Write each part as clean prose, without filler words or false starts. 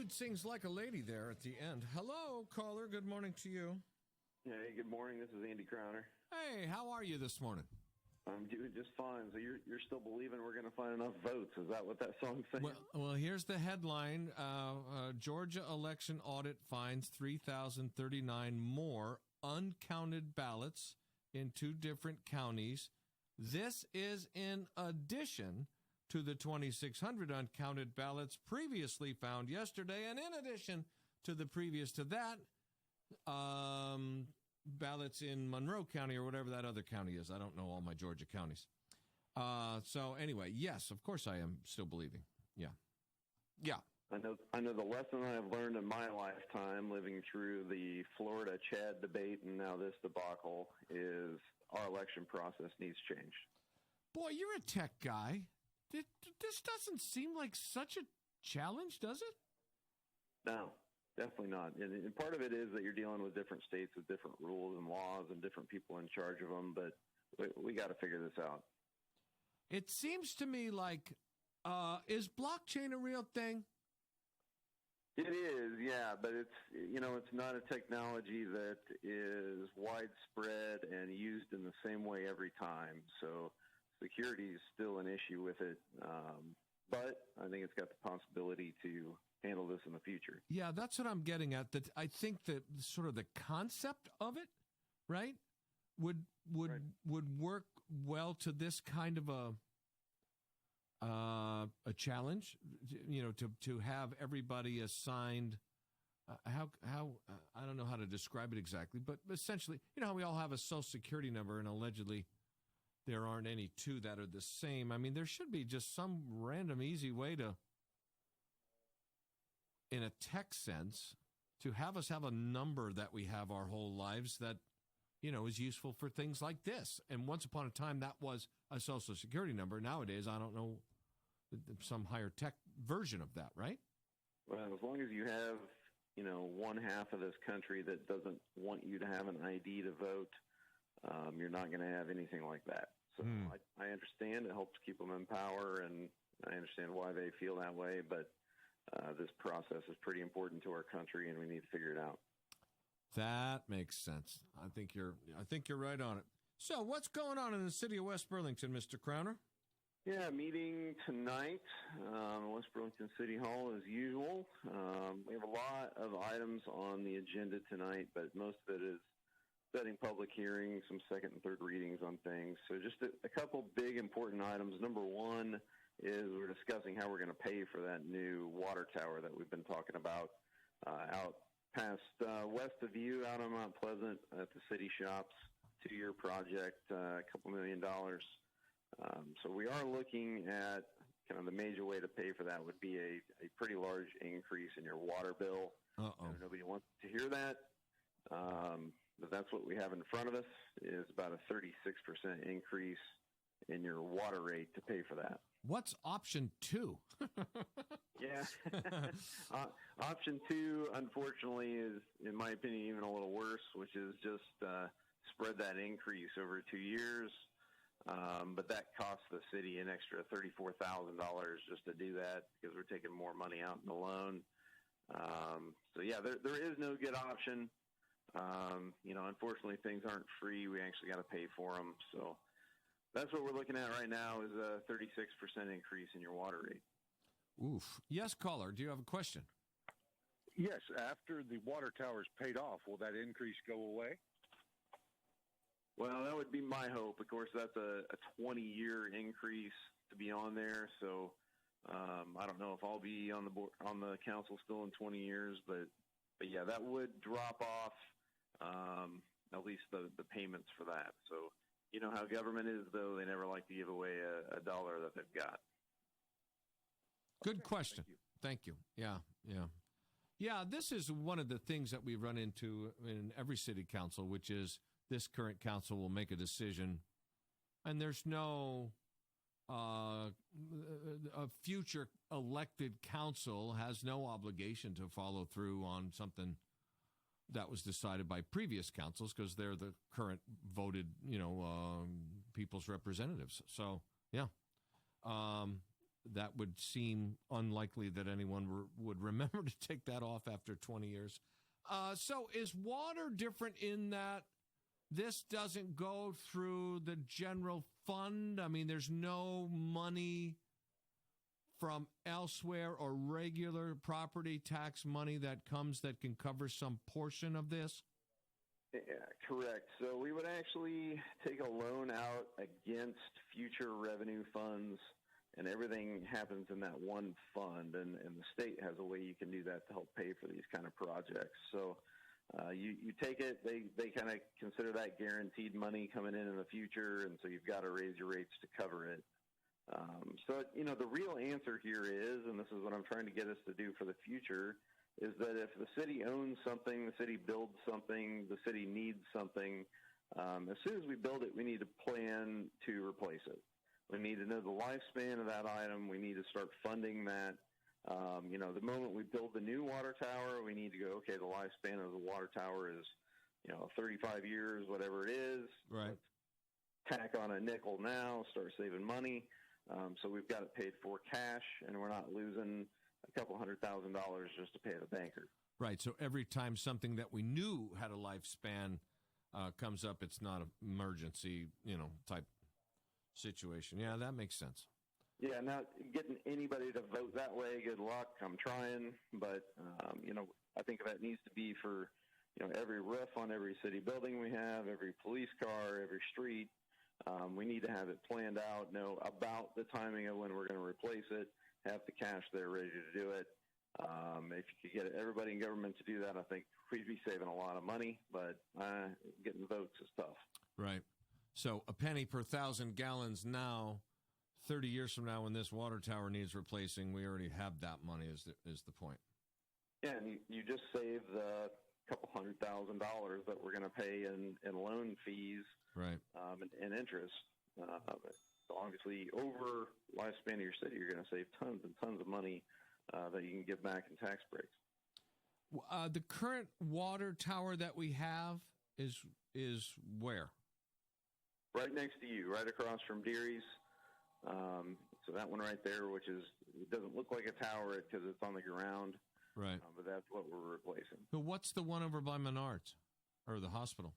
dude sings like a lady there at the end. Hello, caller. Good morning to you. Hey, good morning. This is Andy Crowner. Hey, how are you this morning? I'm doing just fine. So you're still believing we're going to find enough votes? Is that what that song's saying? Well, here's the headline. Georgia election audit finds 3,039 more uncounted ballots in 2 different counties. This is in addition to the 2,600 uncounted ballots previously found yesterday, and in addition to the previous to that, ballots in Monroe County or whatever that other county is. I don't know all my Georgia counties. So anyway, yes, of course I am still believing. Yeah. I know the lesson I've learned in my lifetime living through the Florida Chad debate and now this debacle is our election process needs change. Boy, you're a tech guy. This doesn't seem like such a challenge, does it? No. Definitely not. And part of it is that you're dealing with different states with different rules and laws and different people in charge of them, but we got to figure this out. It seems to me like, is blockchain a real thing? It is, yeah, but it's not a technology that is widespread and used in the same way every time. So security is still an issue with it, but I think it's got the possibility to handle this in the future. Yeah, that's what I'm getting at. That I think that sort of the concept of it, right, would work well to this kind of a challenge. To have everybody assigned. How I don't know how to describe it exactly, but essentially, how we all have a Social Security number, and allegedly there aren't any 2 that are the same. I mean, there should be just some random, easy way to, in a tech sense, to have us have a number that we have our whole lives that, is useful for things like this. And once upon a time, that was a Social Security number. Nowadays, I don't know, some higher tech version of that, right? Well, as long as you have, one half of this country that doesn't want you to have an ID to vote, you're not going to have anything like that. So I understand it helps keep them in power, and I understand why they feel that way, but this process is pretty important to our country, and we need to figure it out. That makes sense. I think you're right on it. So, what's going on in the city of West Burlington, Mr. Crowner? Yeah, meeting tonight, West Burlington City Hall as usual. We have a lot of items on the agenda tonight, but most of it is setting public hearings, some second and third readings on things. So just a couple big important items. Number one is we're discussing how we're going to pay for that new water tower that we've been talking about out past west of you, out on Mount Pleasant at the city shops. 2-year project, a couple $1 million. So we are looking at kind of the major way to pay for that would be a pretty large increase in your water bill. Nobody wants to hear that. But that's what we have in front of us is about a 36% increase in your water rate to pay for that. What's option 2? Yeah. Option 2, unfortunately, is, in my opinion, even a little worse, which is just spread that increase over 2 years. But that costs the city an extra $34,000 just to do that because we're taking more money out in the loan. So, yeah, there is no good option. Unfortunately, things aren't free. We actually got to pay for them. So that's what we're looking at right now is a 36% increase in your water rate. Oof. Yes, caller, do you have a question? Yes. After the water tower is paid off, will that increase go away? Well, that would be my hope. Of course, that's a 20-year increase to be on there. So I don't know if I'll be on the board, on the council still in 20 years, but yeah, that would drop off at least the payments for that. So you know how government is, though. They never like to give away a dollar that they've got. Good question. Thank you. Yeah. Yeah, this is one of the things that we run into in every city council, which is this current council will make a decision, and there's no a future elected council has no obligation to follow through on something that was decided by previous councils because they're the current voted, people's representatives. So, yeah. that would seem unlikely that anyone would remember to take that off after 20 years. So is water different in that this doesn't go through the general fund? I mean, there's no money from elsewhere or regular property tax money that comes that can cover some portion of this? Yeah, correct. So we would actually take a loan out against future revenue funds, and everything happens in that one fund, and the state has a way you can do that to help pay for these kind of projects. So you take it, they kind of consider that guaranteed money coming in the future, and so you've got to raise your rates to cover it. So, the real answer here is, and this is what I'm trying to get us to do for the future, is that if the city owns something, the city builds something, the city needs something, as soon as we build it, we need to plan to replace it. We need to know the lifespan of that item. We need to start funding that. The moment we build the new water tower, we need to go, okay, the lifespan of the water tower is, 35 years, whatever it is. Right. Let's tack on a nickel now, start saving money. So we've got it paid for cash, and we're not losing a couple $100,000 just to pay the banker. Right. So every time something that we knew had a lifespan comes up, it's not an emergency, type situation. Yeah, that makes sense. Yeah, now getting anybody to vote that way, good luck. I'm trying, but I think that needs to be for every roof on every city building we have, every police car, every street. We need to have it planned out, know about the timing of when we're going to replace it, have the cash there ready to do it. If you could get everybody in government to do that, I think we'd be saving a lot of money, but getting votes is tough. Right. So a penny per 1,000 gallons now, 30 years from now when this water tower needs replacing, we already have that money is the point. Yeah, and you just saved a couple $100,000 that we're going to pay in loan fees, right, and interest. So obviously, over lifespan of your city, you're going to save tons and tons of money that you can give back in tax breaks. The current water tower that we have is where? Right next to you, right across from Deary's. So that one right there, which it doesn't look like a tower because it's on the ground. Right. But that's what we're replacing. So what's the one over by Menards or the hospital?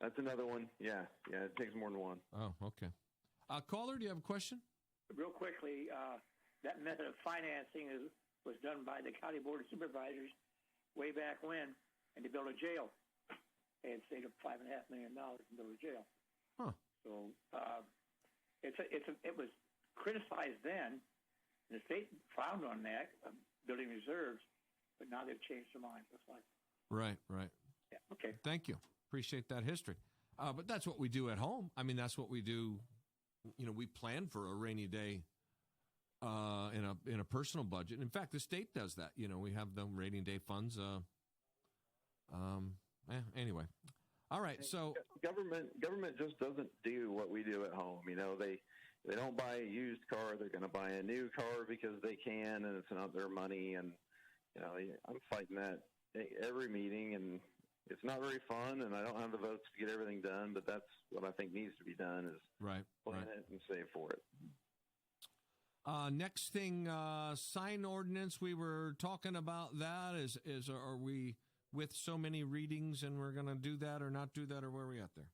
That's another one. Yeah, it takes more than one. Oh, okay. Caller, do you have a question? Real quickly, that method of financing was done by the County Board of Supervisors way back when, and to build a jail. They had saved up $5.5 million to build a jail. Huh. So it was criticized then, and the state frowned on that, building reserves, but now they've changed their minds. Looks like. Right. Yeah. Okay. Thank you. Appreciate that history. But that's what we do at home. I mean, that's what we do. We plan for a rainy day in a personal budget. In fact, the state does that. We have the rainy day funds. Anyway. All right. So government just doesn't do what we do at home. They don't buy a used car. They're going to buy a new car because they can, and it's not their money. And I'm fighting that every meeting, and it's not very fun. And I don't have the votes to get everything done. But that's what I think needs to be done: is plan it and save for it. Next thing, sign ordinance. We were talking about that. Are we with so many readings, and we're going to do that or not do that, or where are we at there?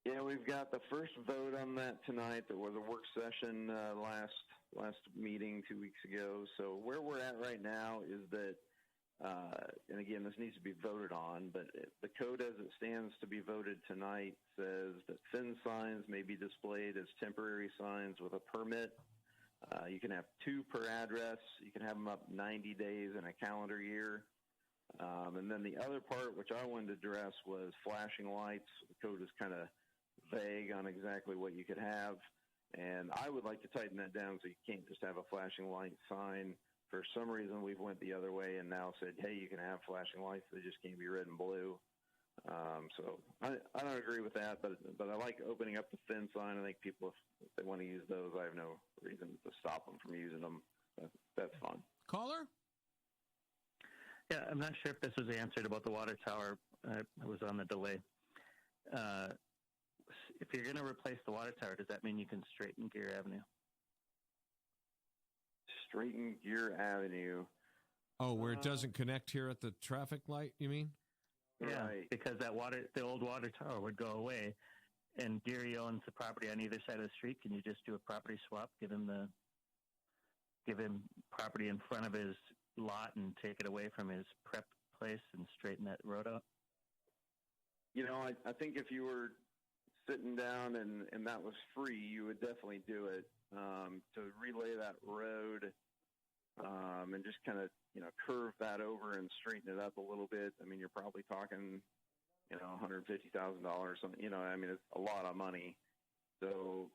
Yeah, we've got the first vote on that tonight. There was a work session last meeting 2 weeks ago. So where we're at right now is that, and again, this needs to be voted on, but the code as it stands to be voted tonight says that thin signs may be displayed as temporary signs with a permit. You can have 2 per address. You can have them up 90 days in a calendar year. And then the other part, which I wanted to address, was flashing lights. The code is kind of vague on exactly what you could have, and I would like to tighten that down so you can't just have a flashing light sign. For some reason, we've went the other way and now said, hey, you can have flashing lights, they just can't be red and blue. So I don't agree with that, but I like opening up the thin sign. I think people, if they want to use those, I have no reason to stop them from using them. That's fine. Caller? Yeah, I'm not sure if this was answered about the water tower. I was on the delay. If you're going to replace the water tower, does that mean you can straighten Gear Avenue? Straighten Gear Avenue. Oh, where it doesn't connect here at the traffic light, you mean? Yeah, Right. because the old water tower would go away, and Geary owns the property on either side of the street. Can you just do a property swap, give him property in front of his lot and take it away from his prep place and straighten that road out? You know, I think if you were sitting down and that was free, you would definitely do it. To relay that road and just kind of, curve that over and straighten it up a little bit. I mean, you're probably talking, $150,000. It's a lot of money. So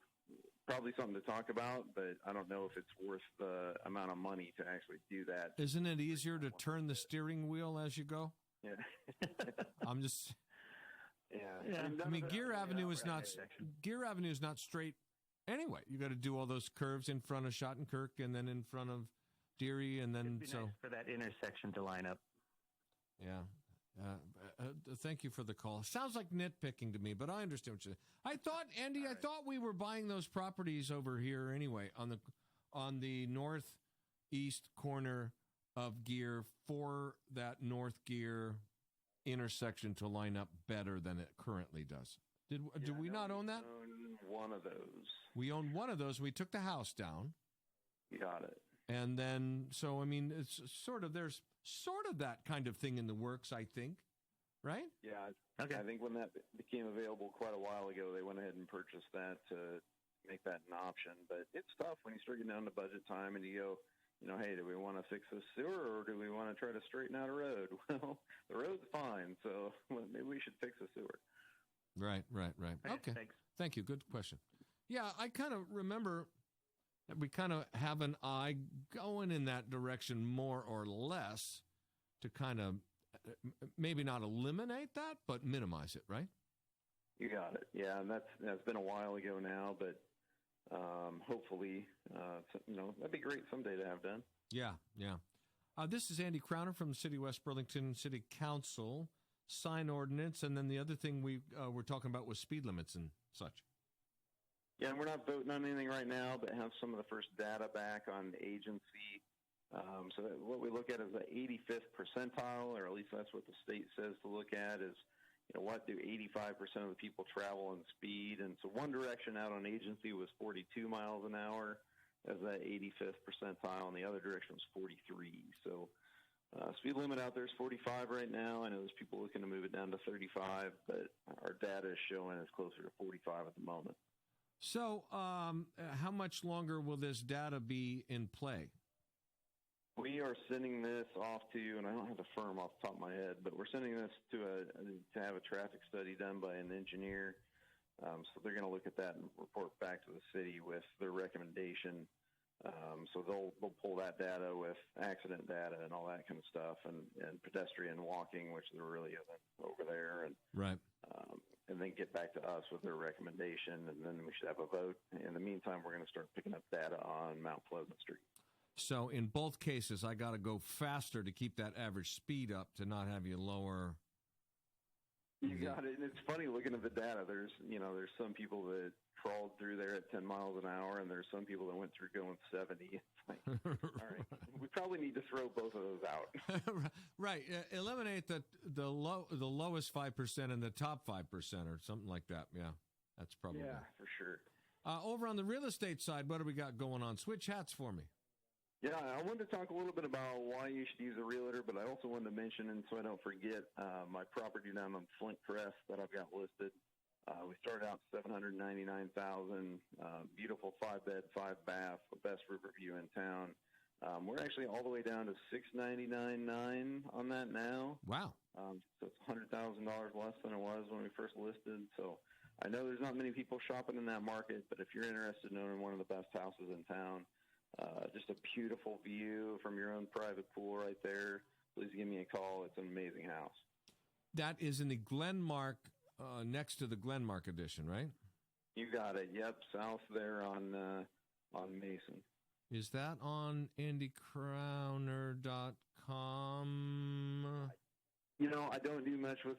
probably something to talk about, but I don't know if it's worth the amount of money to actually do that. Isn't it easier to turn the steering wheel as you go? Yeah. I'm just... Yeah. I mean, Gear Avenue is not straight anyway. You got to do all those curves in front of Schottenkirk and then in front of Deary, and then It'd be nice for that intersection to line up. Yeah. Thank you for the call. Sounds like nitpicking to me, but I understand what you're saying. I thought we were buying those properties over here anyway on the northeast corner of Gear for that North Gear intersection to line up better than it currently does. Did we not own that? We own one of those. We owned one of those. We took the house down. You got it. And then, so, I mean, it's there's sort of that kind of thing in the works, I think, right? Yeah. Okay. I think when that became available quite a while ago, they went ahead and purchased that to make that an option. But it's tough when you start getting down to budget time and you go, hey, do we want to fix the sewer or do we want to try to straighten out a road? Well, the road's fine, so maybe we should fix the sewer. Right. Okay. Thanks. Thank you. Good question. Yeah, I kind of remember that we kind of have an eye going in that direction more or less to kind of maybe not eliminate that, but minimize it, right? You got it. Yeah, and that's been a while ago now, but hopefully, that'd be great someday to have done. Yeah. This is Andy Crowner from the City of West Burlington City Council, sign ordinance, and then the other thing we were talking about was speed limits and such. Yeah, and we're not voting on anything right now, but have some of the first data back on agency. So that what we look at is the 85th percentile, or at least that's what the state says to look at, is what do 85% of the people travel in speed? And so one direction out on agency was 42 miles an hour as that 85th percentile, and the other direction was 43. So speed limit out there is 45 right now. I know there's people looking to move it down to 35, but our data is showing it's closer to 45 at the moment. So how much longer will this data be in play? We are sending this off to, and I don't have the firm off the top of my head, but we're sending this to have a traffic study done by an engineer. So they're going to look at that and report back to the city with their recommendation. So they'll pull that data with accident data and all that kind of stuff, and pedestrian walking, which there really isn't over there, and right. And then get back to us with their recommendation, and then we should have a vote. In the meantime, we're going to start picking up data on Mount Pleasant Street. So in both cases, I got to go faster to keep that average speed up to not have you lower. You got it. And it's funny looking at the data. There's some people that crawled through there at 10 miles an hour, and there's some people that went through going 70. It's like, all right, we probably need to throw both of those out. Right. Eliminate the lowest 5% and the top 5% or something like that. Yeah, that's probably. Yeah, for sure. Over on the real estate side, what do we got going on? Switch hats for me. Yeah, I wanted to talk a little bit about why you should use a realtor, but I also wanted to mention, and so I don't forget, my property down on Flint Crest that I've got listed. We started out $799,000, beautiful 5-bed, 5-bath, best river view in town. We're actually all the way down to $699,900 on that now. Wow! So it's $100,000 less than it was when we first listed. So I know there's not many people shopping in that market, but if you're interested in owning one of the best houses in town. Just a beautiful view from your own private pool right there. Please give me a call. It's an amazing house. That is in the Glenmark, next to the Glenmark edition, right? You got it. Yep, south there on Mason. Is that on andycrowner.com? I don't do much with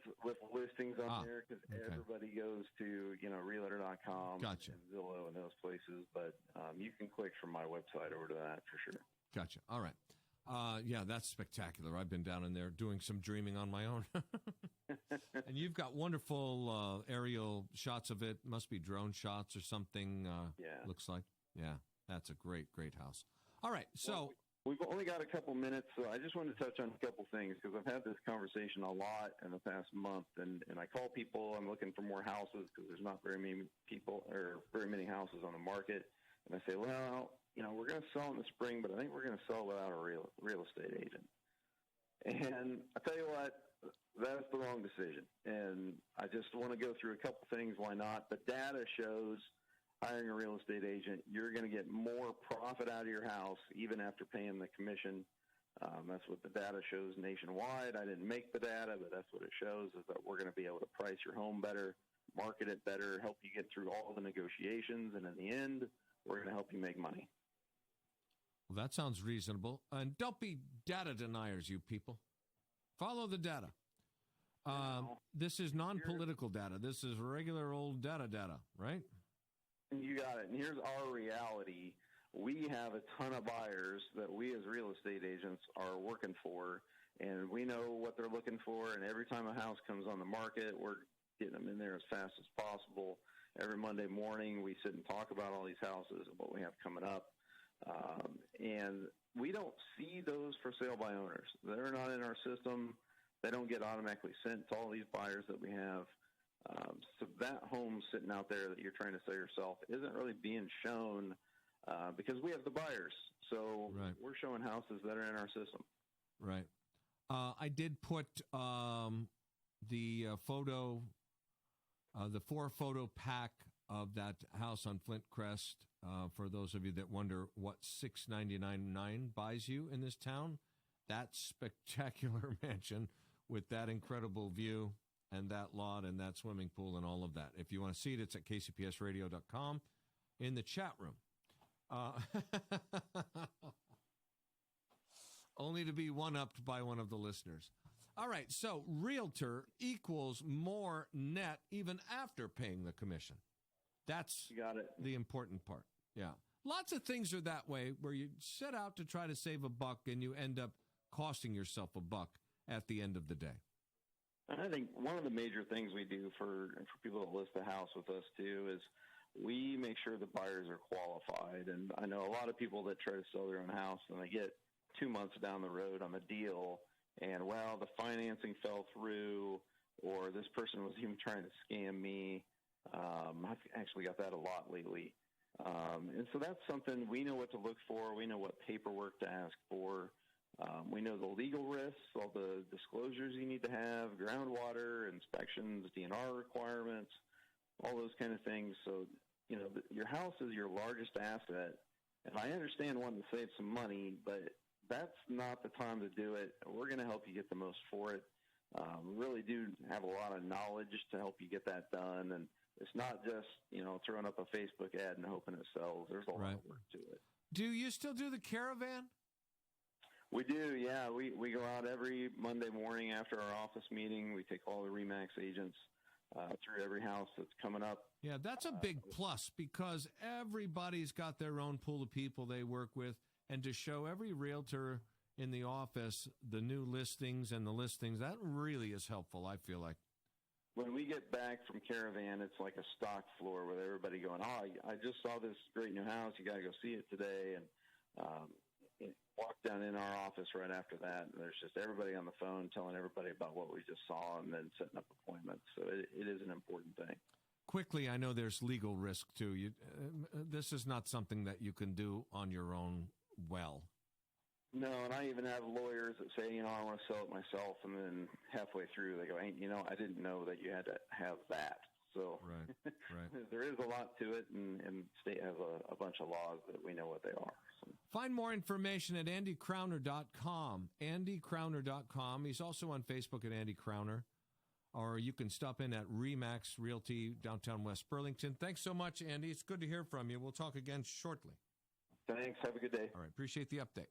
listings on there because everybody goes to, Realtor.com Gotcha. and Zillow and those places. But you can click from my website over to that for sure. Gotcha. All right. Yeah, that's spectacular. I've been down in there doing some dreaming on my own. And you've got wonderful aerial shots of it. Must be drone shots or something, Yeah. looks like. Yeah, that's a great, great house. All right, so... Well, we've only got a couple minutes, so I just wanted to touch on a couple things because I've had this conversation a lot in the past month, and I call people. I'm looking for more houses because there's not very many people or very many houses on the market, and I say, well, we're going to sell in the spring, but I think we're going to sell without a real estate agent. And I tell you what, that's the wrong decision. And I just want to go through a couple things. Why not? The data shows hiring a real estate agent, you're going to get more profit out of your house even after paying the commission. That's what the data shows nationwide. I didn't make the data, but that's what it shows, is that we're going to be able to price your home better, market it better, help you get through all the negotiations, and in the end, we're going to help you make money. Well, that sounds reasonable. And don't be data deniers, you people. Follow the data. This is non-political data. This is regular old data, right? You got it. And here's our reality. We have a ton of buyers that we as real estate agents are working for, and we know what they're looking for. And every time a house comes on the market, we're getting them in there as fast as possible. Every Monday morning, we sit and talk about all these houses and what we have coming up. And we don't see those for sale by owners. They're not in our system. They don't get automatically sent to all these buyers that we have. So that home sitting out there that you're trying to sell yourself isn't really being shown because we have the buyers. So right. We're showing houses that are in our system. Right. I did put the photo, the 4-photo pack of that house on Flint Crest. For those of you that wonder what $699.9 buys you in this town, that spectacular mansion with that incredible view and that lot and that swimming pool and all of that. If you want to see it, it's at kcpsradio.com in the chat room. Only to be one-upped by one of the listeners. All right, so Realtor equals more net even after paying the commission. That's You got it. the important part. Yeah. Lots of things are that way where you set out to try to save a buck and you end up costing yourself a buck at the end of the day. And I think one of the major things we do for people that list a house with us, too, is we make sure the buyers are qualified. And I know a lot of people that try to sell their own house and they get 2 months down the road on the deal and, well, the financing fell through or this person was even trying to scam me. I've actually got that a lot lately. And so that's something we know what to look for. We know what paperwork to ask for. We know the legal risks, all the disclosures you need to have, groundwater, inspections, DNR requirements, all those kind of things. So, your house is your largest asset. And I understand wanting to save some money, but that's not the time to do it. We're going to help you get the most for it. We really do have a lot of knowledge to help you get that done. And it's not just, throwing up a Facebook ad and hoping it sells. There's a lot of work to it. Do you still do the caravan? We do, yeah. We go out every Monday morning after our office meeting. We take all the RE/MAX agents through every house that's coming up. Yeah, that's a big plus because everybody's got their own pool of people they work with. And to show every realtor in the office the new listings and the listings, that really is helpful, I feel like. When we get back from Caravan, it's like a stock floor with everybody going, I just saw this great new house. You got to go see it today. And walk down in our office right after that. And there's just everybody on the phone telling everybody about what we just saw and then setting up appointments. So it is an important thing. Quickly, I know there's legal risk, too. This is not something that you can do on your own well. No, and I even have lawyers that say, I want to sell it myself, and then halfway through they go, I didn't know that you had to have that. So right. There is a lot to it, and the state has a bunch of laws that we know what they are. So. Find more information at andycrowner.com, andycrowner.com. He's also on Facebook at Andy Crowner, or you can stop in at RE/MAX Realty, downtown West Burlington. Thanks so much, Andy. It's good to hear from you. We'll talk again shortly. Thanks. Have a good day. All right. Appreciate the update.